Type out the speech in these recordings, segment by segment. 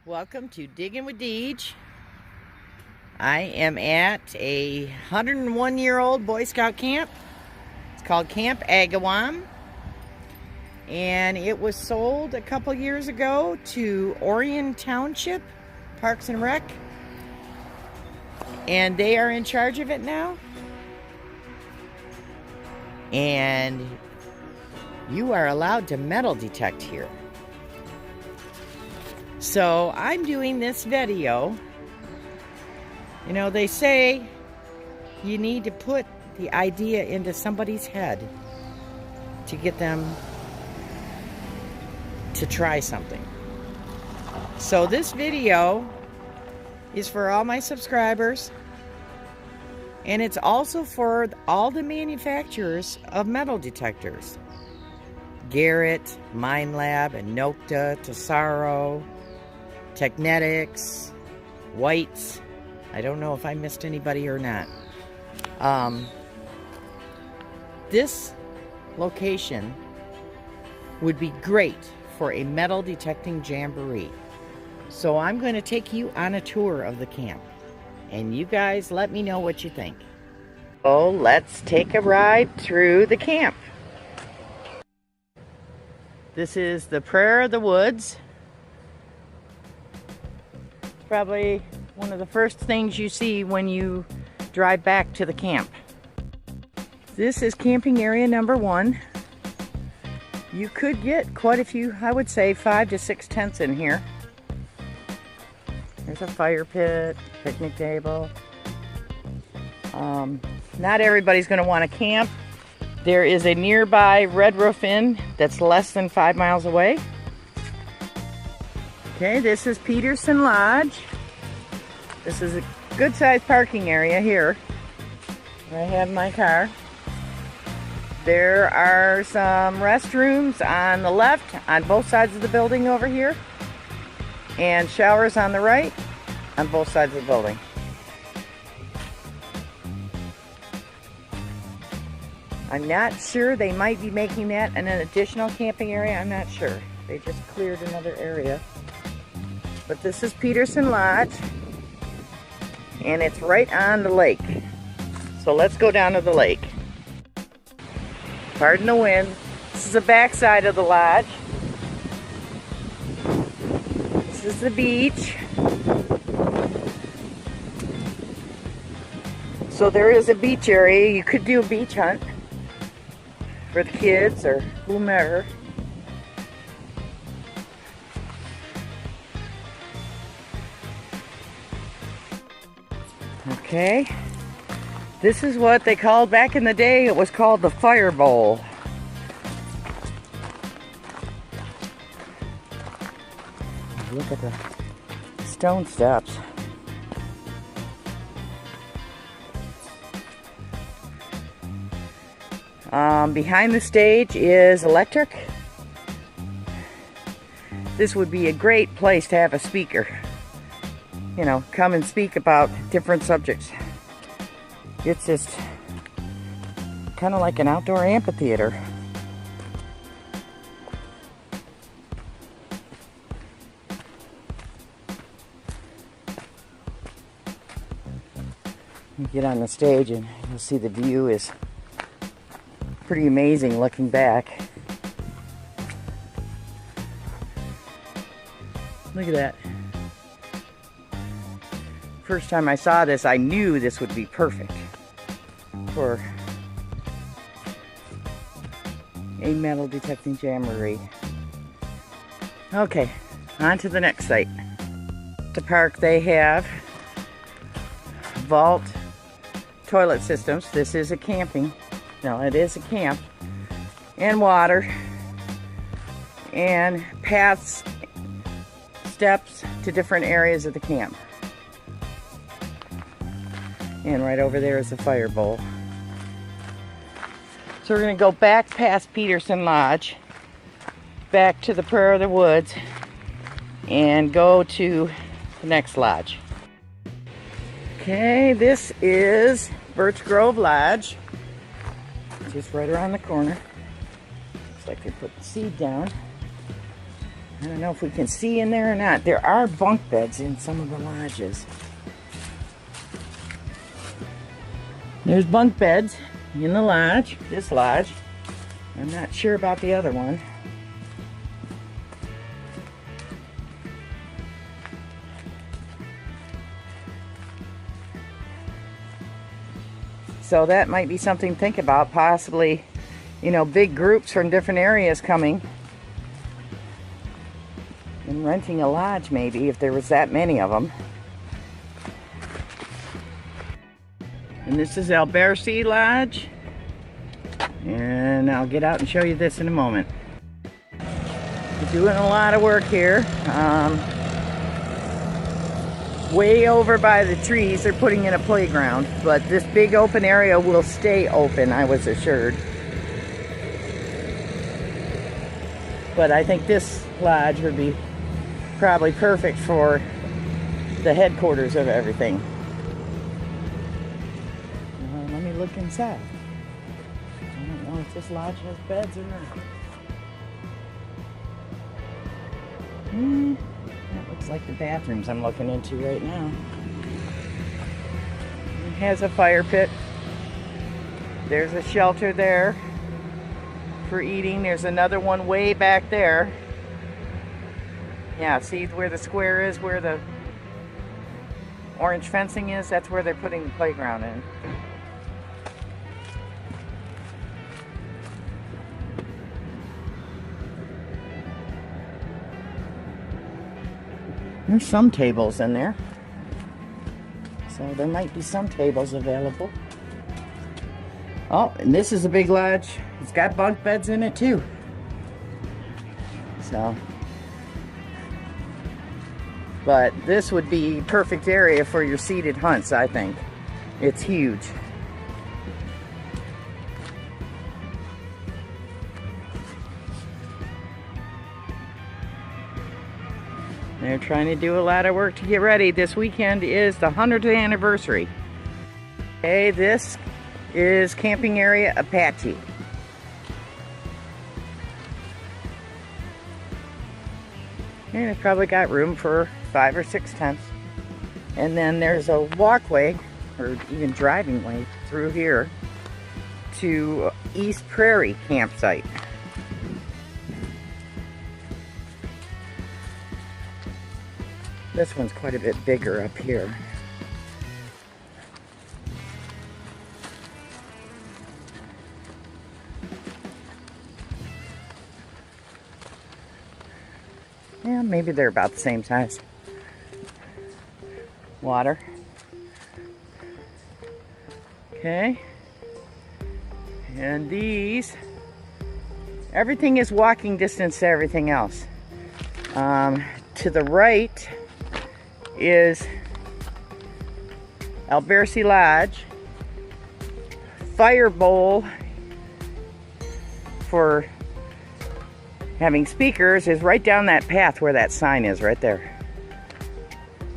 Welcome to Diggin With Deej. I am at a 101-year-old Boy Scout camp. It's called Camp Agawam, and it was sold a couple years ago to Orion Township Parks and Rec, and they are in charge of it now. And you are allowed to metal detect here. So I'm doing this video. You know, they say you need to put the idea into somebody's head to get them to try something. So this video is for all my subscribers, and it's also for all the manufacturers of metal detectors. Garrett, Minelab, and Nokta, Tesaro, Technetics, Whites. I don't know if I missed anybody or not. This location would be great for a metal detecting jamboree. So I'm going to take you on a tour of the camp, and you guys let me know what you think. So let's take a ride through the camp. This is the Prayer of the Woods. Probably one of the first things you see when you drive back to the camp. This is camping area number 1. You could get quite a few, I would say 5 to 6 tents in here. There's a fire pit, picnic table. Not everybody's going to want to camp. There is a nearby Red Roof Inn that's less than 5 miles away. Okay, this is Peterson Lodge. This is a good-sized parking area here. I have my car. There are some restrooms on the left on both sides of the building over here, and showers on the right on both sides of the building. I'm not sure, they might be making that an additional camping area. I'm not sure. They just cleared another area. But this is Peterson Lodge, and it's right on the lake. So let's go down to the lake. Pardon the wind. This is the back side of the lodge. This is the beach. So there is a beach area. You could do a beach hunt for the kids or whomever. Okay, this is what they called back in the day. It was called the fire bowl. Look at the stone steps. Behind the stage is electric. This would be a great place to have a speaker. You know, come and speak about different subjects. It's just kind of like an outdoor amphitheater. You get on the stage and you'll see the view is pretty amazing looking back. Look at that. First time I saw this, I knew this would be perfect for a metal detecting jamboree. Okay, on to the next site. The park, they have vault toilet systems. This is a camping, no, it is a camp, and water, and paths, steps to different areas of the camp. And right over there is the fire bowl. So we're going to go back past Peterson Lodge, back to the Prayer of the Woods, and go to the next lodge. Okay, this is Birch Grove Lodge. Just right around the corner. Looks like they put the seed down. I don't know if we can see in there or not. There are bunk beds in some of the lodges. There's bunk beds in the lodge, this lodge. I'm not sure about the other one. So that might be something to think about, possibly, you know, big groups from different areas coming and renting a lodge, maybe, if there was that many of them. And this is Alberci Lodge, and I'll get out and show you this in a moment. We're doing a lot of work here. Way over by the trees, they're putting in a playground, but this big open area will stay open, I was assured. But I think this lodge would be probably perfect for the headquarters of everything. Let me look inside. I don't know if this lodge has beds or not. That looks like the bathrooms I'm looking into right now. It has a fire pit. There's a shelter there for eating. There's another one way back there. Yeah, see where the square is, where the orange fencing is? That's where they're putting the playground in. There's some tables in there. So there might be some tables available. Oh, and this is a big lodge. It's got bunk beds in it too. So, but this would be perfect area for your seated hunts, I think. It's huge. They're trying to do a lot of work to get ready. This weekend is the 100th anniversary. Okay, this is camping area Apache. And it's probably got room for 5 or 6 tents. And then there's a walkway, or even driving way, through here to East Prairie campsite. This one's quite a bit bigger up here. Yeah, maybe they're about the same size. Water. Okay. And these, everything is walking distance to everything else. To the right is Alberci Lodge. Fire bowl for having speakers is right down that path where that sign is right there.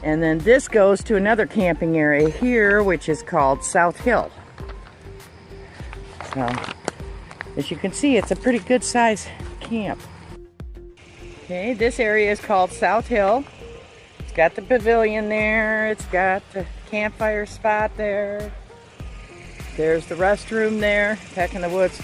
And then this goes to another camping area here, which is called South Hill. So, as you can see, it's a pretty good size camp. Okay, this area is called South Hill. It's got the pavilion there. It's got the campfire spot there. There's the restroom there, back in the woods.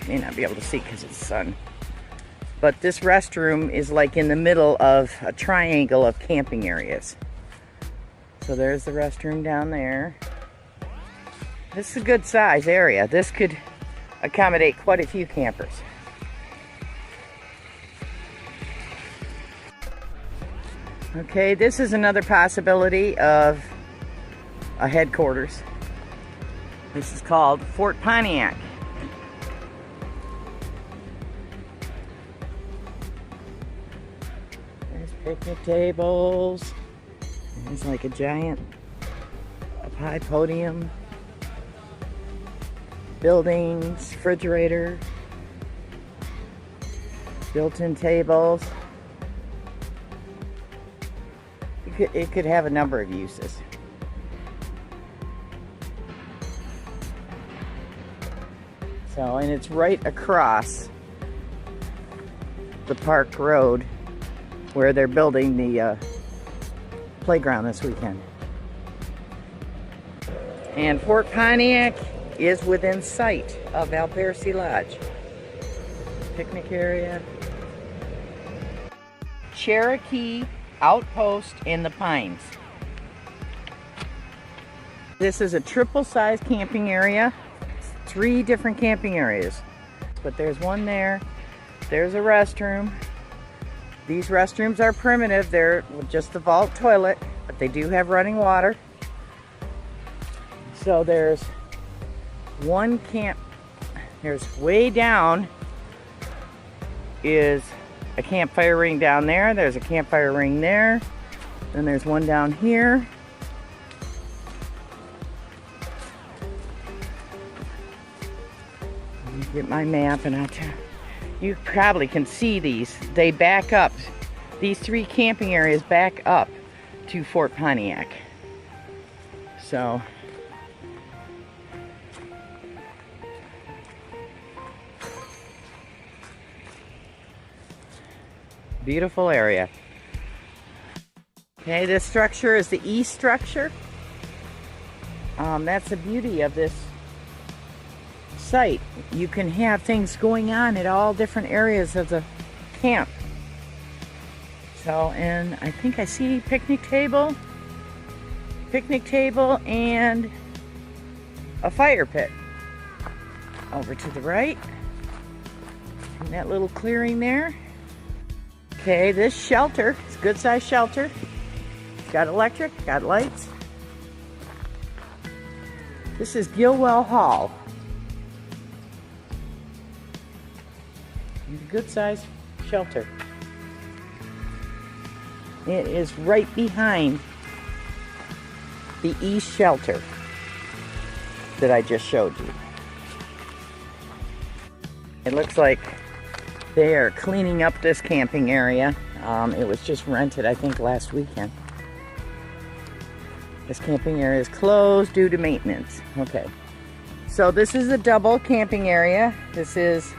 May not be able to see because it's sun. But this restroom is like in the middle of a triangle of camping areas. So there's the restroom down there. This is a good size area. This could accommodate quite a few campers. Okay, this is another possibility of a headquarters. This is called Fort Pontiac. There's picnic tables. There's like a giant high podium. Buildings, refrigerator, built-in tables. It could have a number of uses. So, and it's right across the park road where they're building the playground this weekend. And Fort Pontiac is within sight of Albercy Lodge. Picnic area. Cherokee Outpost in the Pines. This is a triple-size camping area. 3 different camping areas. But there's one there. There's a restroom. These restrooms are primitive. They're just the vault toilet, but they do have running water. So there's one camp. There's way down is a campfire ring down there. There's a campfire ring there. Then there's one down here. Let me get my map and I'll tell you. You probably can see these. They back up. These 3 camping areas back up to Fort Pontiac. So beautiful area. Okay, this structure is the east structure. That's the beauty of this site. You can have things going on at all different areas of the camp. So, and I think I see picnic table and a fire pit over to the right. In that little clearing there. Okay, this shelter, it's a good sized shelter. It's got electric, got lights. This is Gilwell Hall. It's a good sized shelter. It is right behind the east shelter that I just showed you. It looks like they are cleaning up this camping area. It was just rented, I think, last weekend. This camping area is closed due to maintenance. Okay. So this is a double camping area. This is,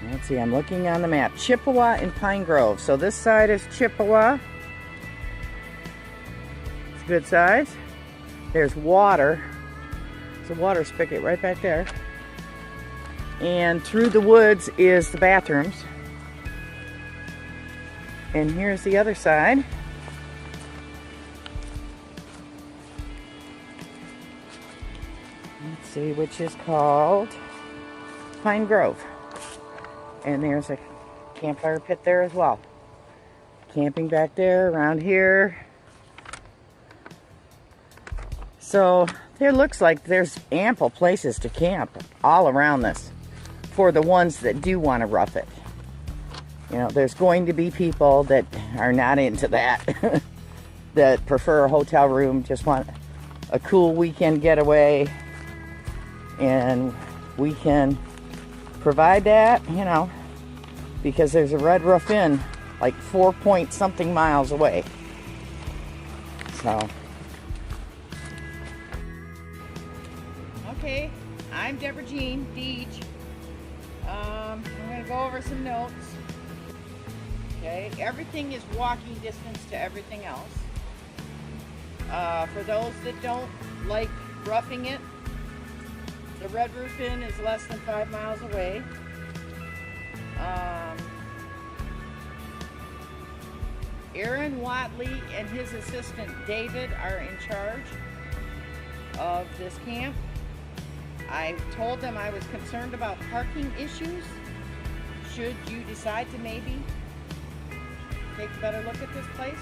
let's see, I'm looking on the map. Chippewa and Pine Grove. So this side is Chippewa. It's a good size. There's water. There's a water spigot right back there. And through the woods is the bathrooms. And here's the other side. Let's see, which is called Pine Grove. And there's a campfire pit there as well. Camping back there, around here. So there looks like there's ample places to camp all around this for the ones that do want to rough it. You know, there's going to be people that are not into that, that prefer a hotel room, just want a cool weekend getaway, and we can provide that, you know, because there's a Red Roof Inn like 4 point something miles away. So okay, I'm Deborah Jean Deej. I'm going to go over some notes. Okay, everything is walking distance to everything else. For those that don't like roughing it, the Red Roof Inn is less than 5 miles away. Aaron Watley and his assistant David are in charge of this camp. I told them I was concerned about parking issues. Should you decide to maybe take a better look at this place?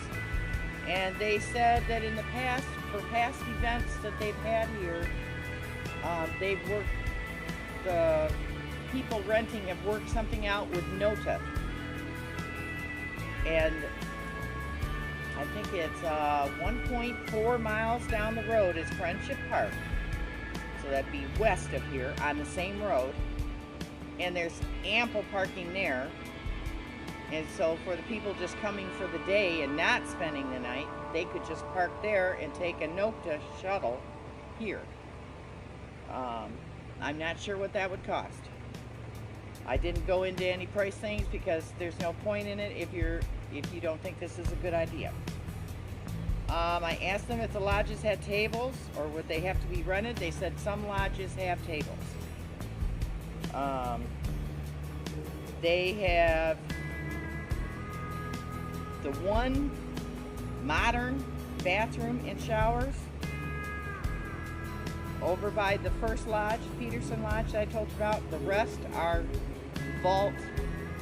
And they said that in the past, for past events that they've had here, they've worked, the people renting have worked something out with NOTA. And I think it's 1.4 miles down the road is Friendship Park. So that'd be west of here on the same road. And there's ample parking there. And so for the people just coming for the day and not spending the night, they could just park there and take a NOTA shuttle here. I'm not sure what that would cost. I didn't go into any price things because there's no point in it if you don't think this is a good idea. I asked them if the lodges had tables or would they have to be rented. They said some lodges have tables. They have the one modern bathroom and showers over by the first lodge, Peterson Lodge that I told you about. The rest are vault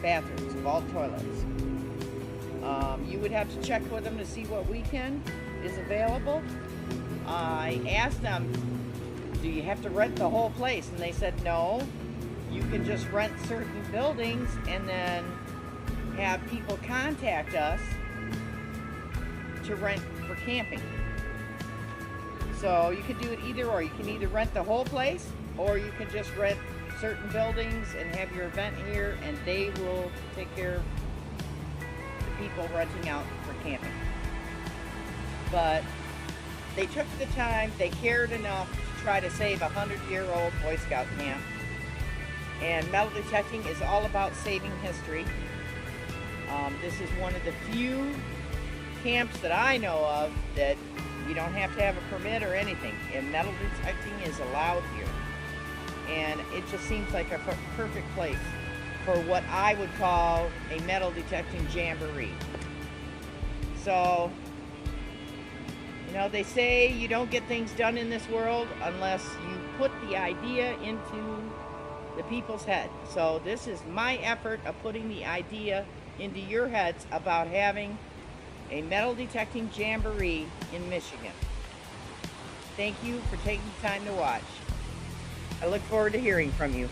bathrooms, vault toilets. You would have to check with them to see what weekend is available. I asked them, do you have to rent the whole place? And they said no. You can just rent certain buildings and then have people contact us to rent for camping. So you could do it either or. You can either rent the whole place or you can just rent certain buildings and have your event here, and they will take care of the people renting out for camping. But they took the time, they cared enough to try to save a 100-year-old Boy Scout camp. And metal detecting is all about saving history. This is one of the few camps that I know of that you don't have to have a permit or anything, and metal detecting is allowed here. And it just seems like a perfect place for what I would call a metal detecting jamboree. So, you know, they say you don't get things done in this world unless you put the idea into the people's head. So this is my effort of putting the idea into your heads about having a metal detecting jamboree in Michigan. Thank you for taking the time to watch. I look forward to hearing from you.